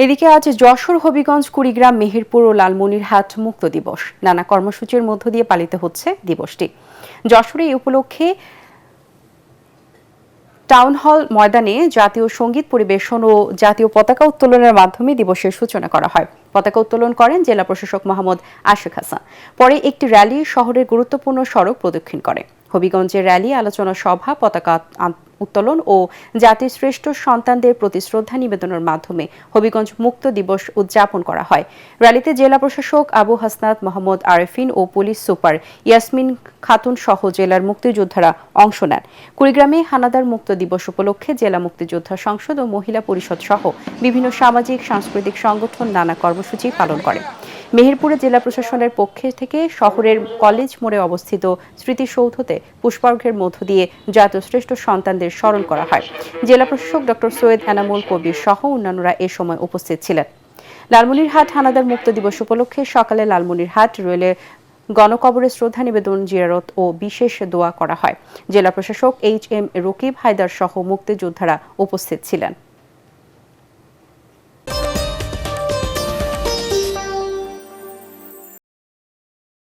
এদিকে আজ যশোর, হবিগঞ্জ, কুড়িগ্রাম, মেহেরপুর ও লালমনিরহাট মুক্ত দিবস। নানা কর্মসূচির মধ্য দিয়ে পালিত হচ্ছে দিবসটি। যশোরে এই উপলক্ষে টাউন হল ময়দানে জাতীয় সঙ্গীত পরিবেশন ও জাতীয় পতাকা উত্তোলনের মাধ্যমে দিবসের সূচনা করা হয়। পতাকা উত্তোলন করেন জেলা প্রশাসক মোহাম্মদ আশিক হাসান। পরে একটি র্যালি শহরের গুরুত্বপূর্ণ সড়ক প্রদক্ষিণ করে। হবিগঞ্জের র্যালি, আলোচনা সভা, পতাকা উত্তোলন ও জাতির শ্রেষ্ঠ সন্তানদের প্রতি শ্রদ্ধা নিবেদনের মাধ্যমে হবিগঞ্জ মুক্ত দিবস উদযাপন করা হয়। র্যালিতে জেলা প্রশাসক আবু হাসনাত মোহাম্মদ আরেফিন ও পুলিশ সুপার ইয়াসমিন খাতুন সহ জেলার মুক্তিযোদ্ধারা অংশ নেন। কুড়িগ্রামে হানাদার মুক্ত দিবস উপলক্ষে জেলা মুক্তিযোদ্ধা সংসদ ও মহিলা পরিষদ সহ বিভিন্ন সামাজিক সাংস্কৃতিক সংগঠন নানা কর্মসূচি পালন করে। মেহেরপুরে জেলা প্রশাসনের পক্ষ থেকে শহরের কলেজ মোড়ে অবস্থিত স্মৃতিসৌধতে পুষ্পার্ঘ্যের মধ্য দিয়ে জাতীয় শ্রেষ্ঠ সন্তানদের স্মরণ করা হয়। জেলা প্রশাসক ডক্টর সৈয়দ এনামুল কবির সহ অন্যান্যরা এ সময় উপস্থিত ছিলেন। লালমনিরহাট হানাদার মুক্ত দিবস উপলক্ষে সকালে লালমনিরহাট রেলের গণকবরে শ্রদ্ধা নিবেদন, জিয়ারত ও বিশেষ দোয়া করা হয়। জেলা প্রশাসক HM রকিব হায়দার সহ মুক্তিযোদ্ধারা উপস্থিত ছিলেন।